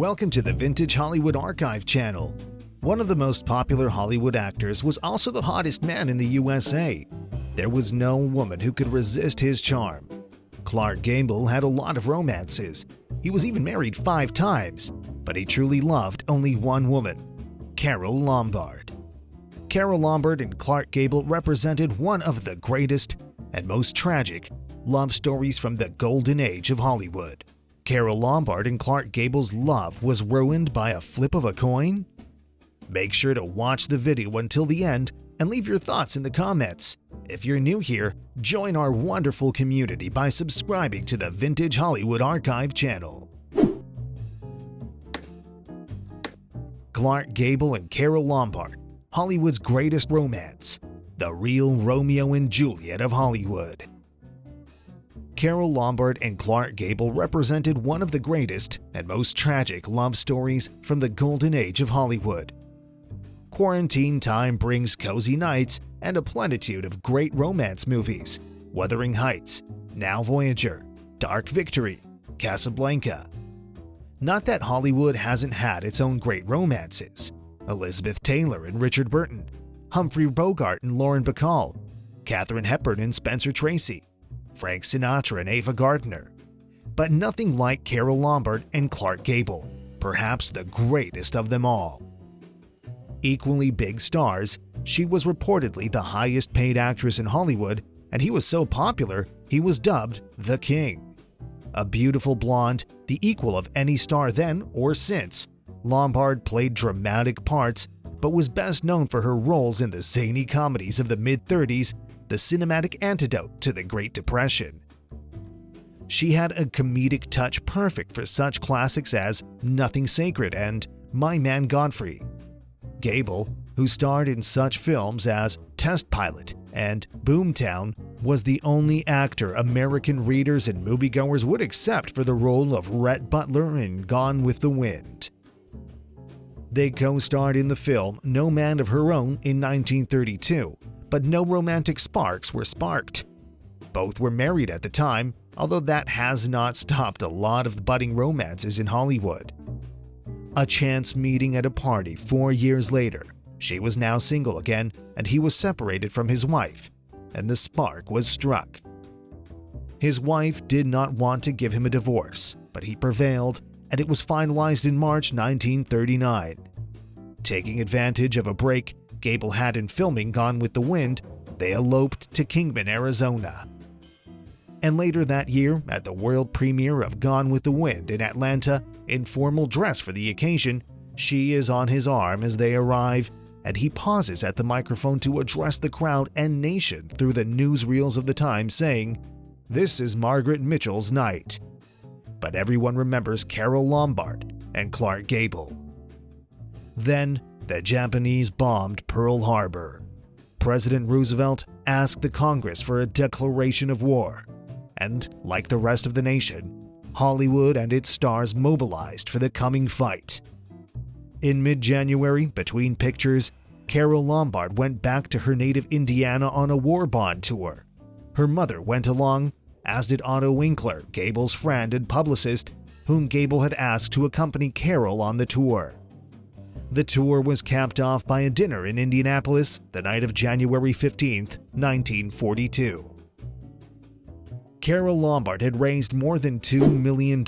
Welcome to the Vintage Hollywood Archive channel. One of the most popular Hollywood actors was also the hottest man in the USA. There was no woman who could resist his charm. Clark Gable had a lot of romances. He was even married 5 times, but he truly loved only one woman, Carole Lombard. Carole Lombard and Clark Gable represented one of the greatest and most tragic love stories from the golden age of Hollywood. Carole Lombard and Clark Gable's love was ruined by a flip of a coin? Make sure to watch the video until the end and leave your thoughts in the comments. If you're new here, join our wonderful community by subscribing to the Vintage Hollywood Archive channel. Clark Gable and Carole Lombard, Hollywood's greatest romance, the real Romeo and Juliet of Hollywood. Carole Lombard and Clark Gable represented one of the greatest and most tragic love stories from the golden age of Hollywood. Quarantine time brings cozy nights and a plenitude of great romance movies: Wuthering Heights, Now Voyager, Dark Victory, Casablanca. Not that Hollywood hasn't had its own great romances: Elizabeth Taylor and Richard Burton, Humphrey Bogart and Lauren Bacall, Katharine Hepburn and Spencer Tracy, Frank Sinatra and Ava Gardner. But nothing like Carole Lombard and Clark Gable, perhaps the greatest of them all. Equally big stars, she was reportedly the highest paid actress in Hollywood, and he was so popular he was dubbed the King. A beautiful blonde, the equal of any star then or since, Lombard played dramatic parts but was best known for her roles in the zany comedies of the mid-30s, the cinematic antidote to the Great Depression. She had a comedic touch perfect for such classics as Nothing Sacred and My Man Godfrey. Gable, who starred in such films as Test Pilot and Boomtown, was the only actor American readers and moviegoers would accept for the role of Rhett Butler in Gone with the Wind. They co-starred in the film No Man of Her Own in 1932, but no romantic sparks were sparked. Both were married at the time, although that has not stopped a lot of budding romances in Hollywood. A chance meeting at a party 4 years later, she was now single again and he was separated from his wife, and the spark was struck. His wife did not want to give him a divorce, but he prevailed, and it was finalized in March 1939. Taking advantage of a break Gable had in filming Gone with the Wind, they eloped to Kingman, Arizona. And later that year, at the world premiere of Gone with the Wind in Atlanta, in formal dress for the occasion, she is on his arm as they arrive, and he pauses at the microphone to address the crowd and nation through the newsreels of the time, saying, "This is Margaret Mitchell's night." But everyone remembers Carole Lombard and Clark Gable. Then, the Japanese bombed Pearl Harbor. President Roosevelt asked the Congress for a declaration of war, and, like the rest of the nation, Hollywood and its stars mobilized for the coming fight. In mid-January, between pictures, Carole Lombard went back to her native Indiana on a war bond tour. Her mother went along, as did Otto Winkler, Gable's friend and publicist, whom Gable had asked to accompany Carole on the tour. The tour was capped off by a dinner in Indianapolis the night of January 15, 1942. Carole Lombard had raised more than $2 million.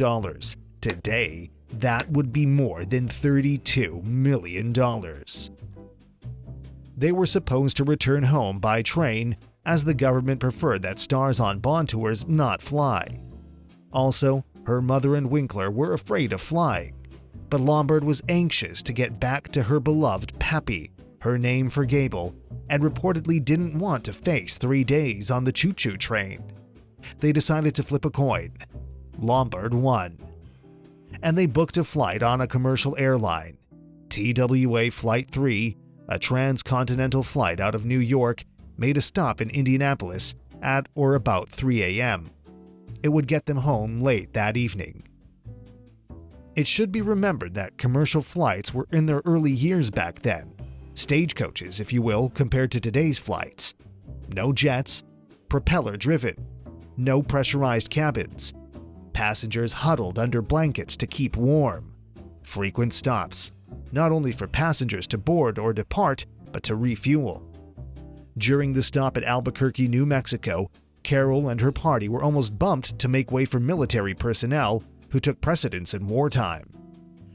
Today, that would be more than $32 million. They were supposed to return home by train, as the government preferred that stars on bond tours not fly. Also, her mother and Winkler were afraid of flying, but Lombard was anxious to get back to her beloved Pappy, her name for Gable, and reportedly didn't want to face 3 days on the choo-choo train. They decided to flip a coin. Lombard won. And they booked a flight on a commercial airline. TWA Flight 3, a transcontinental flight out of New York, made a stop in Indianapolis at or about 3 a.m. It would get them home late that evening. It should be remembered that commercial flights were in their early years back then. Stagecoaches, if you will, compared to today's flights. No jets, propeller-driven, no pressurized cabins, passengers huddled under blankets to keep warm. frequent stops, not only for passengers to board or depart, but to refuel. During the stop at Albuquerque, New Mexico, Carole and her party were almost bumped to make way for military personnel who took precedence in wartime.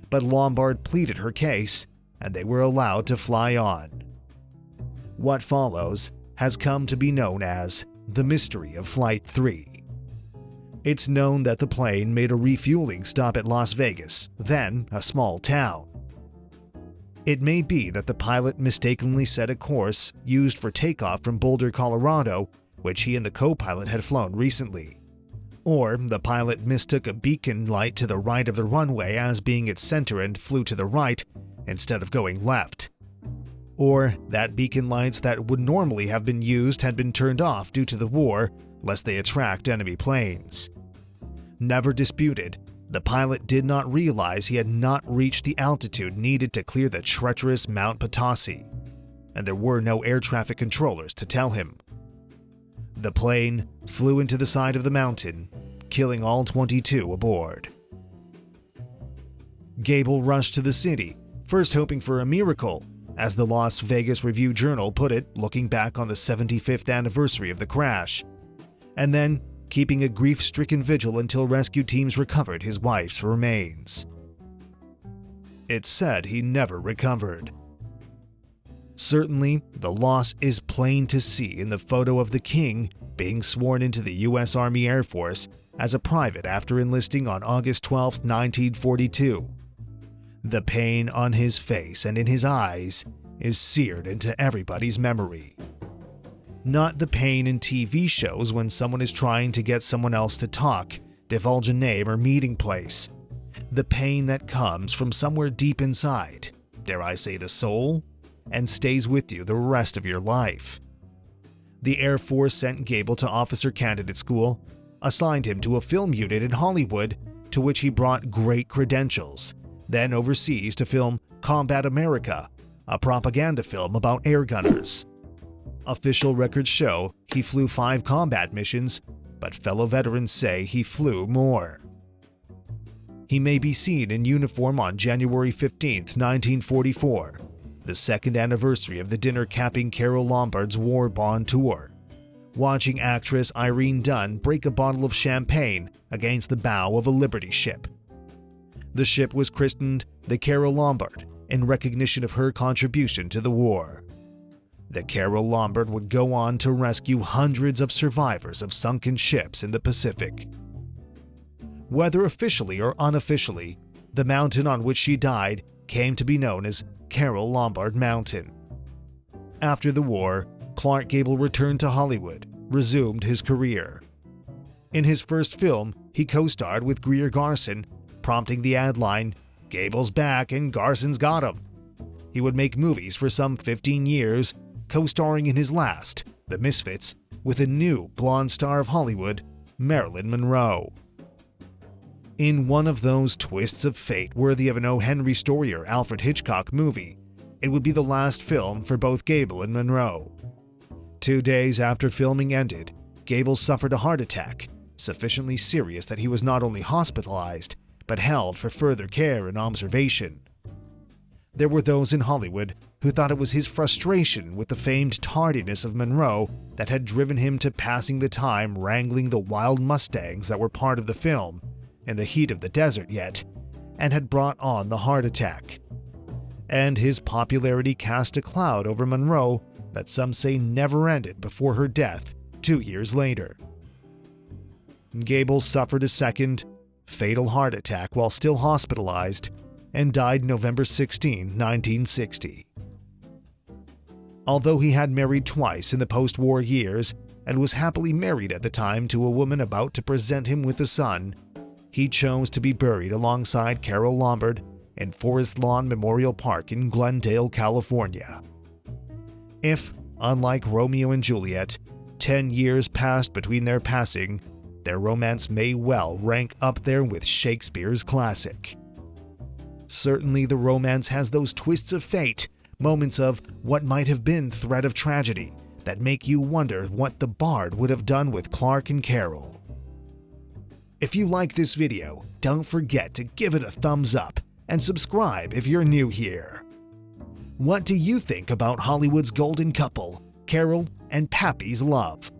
But Lombard pleaded her case, and they were allowed to fly on. What follows has come to be known as the mystery of Flight 3. It's known that the plane made a refueling stop at Las Vegas, then a small town. It may be that the pilot mistakenly set a course used for takeoff from Boulder, Colorado, which he and the co-pilot had flown recently. Or the pilot mistook a beacon light to the right of the runway as being its center and flew to the right instead of going left. Or that beacon lights that would normally have been used had been turned off due to the war, lest they attract enemy planes. Never disputed, the pilot did not realize he had not reached the altitude needed to clear the treacherous Mount Potosi, and there were no air traffic controllers to tell him. The plane flew into the side of the mountain, killing all 22 aboard. Gable rushed to the city, first hoping for a miracle, as the Las Vegas Review-Journal put it, looking back on the 75th anniversary of the crash, and then keeping a grief-stricken vigil until rescue teams recovered his wife's remains. It's said he never recovered. Certainly, the loss is plain to see in the photo of the king being sworn into the U.S. Army Air Force as a private after enlisting on August 12, 1942. The pain on his face and in his eyes is seared into everybody's memory. Not the pain in TV shows when someone is trying to get someone else to talk, divulge a name or meeting place. The pain that comes from somewhere deep inside, dare I say the soul, and stays with you the rest of your life. The Air Force sent Gable to officer candidate school, assigned him to a film unit in Hollywood, to which he brought great credentials, then overseas to film Combat America, a propaganda film about air gunners. Official records show he flew 5 combat missions, but fellow veterans say he flew more. He may be seen in uniform on January 15, 1944, the second anniversary of the dinner capping Carole Lombard's war bond tour, watching actress Irene Dunne break a bottle of champagne against the bow of a Liberty ship. The ship was christened the Carole Lombard in recognition of her contribution to the war. The Carole Lombard would go on to rescue hundreds of survivors of sunken ships in the Pacific. Whether officially or unofficially, the mountain on which she died came to be known as Carole Lombard Mountain. After the war, Clark Gable returned to Hollywood, resumed his career. In his first film, he co-starred with Greer Garson, prompting the ad line, "Gable's back and Garson's got him." He would make movies for some 15 years, co-starring in his last, The Misfits, with a new blonde star of Hollywood, Marilyn Monroe. In one of those twists of fate worthy of an O. Henry story or Alfred Hitchcock movie, it would be the last film for both Gable and Monroe. 2 days after filming ended, Gable suffered a heart attack, sufficiently serious that he was not only hospitalized, but held for further care and observation. There were those in Hollywood who thought it was his frustration with the famed tardiness of Monroe that had driven him to passing the time wrangling the wild Mustangs that were part of the film, in the heat of the desert yet, and had brought on the heart attack. And his popularity cast a cloud over Monroe that some say never ended before her death 2 years later. Gable suffered a second, fatal heart attack while still hospitalized, and died November 16, 1960. Although he had married twice in the post-war years and was happily married at the time to a woman about to present him with a son, he chose to be buried alongside Carole Lombard in Forest Lawn Memorial Park in Glendale, California. If, unlike Romeo and Juliet, 10 years passed between their passing, their romance may well rank up there with Shakespeare's classic. Certainly the romance has those twists of fate, moments of what might have been threat of tragedy, that make you wonder what the bard would have done with Clark and Carole. If you like this video, don't forget to give it a thumbs up, and subscribe if you're new here. What do you think about Hollywood's golden couple, Carole and Pappy's love?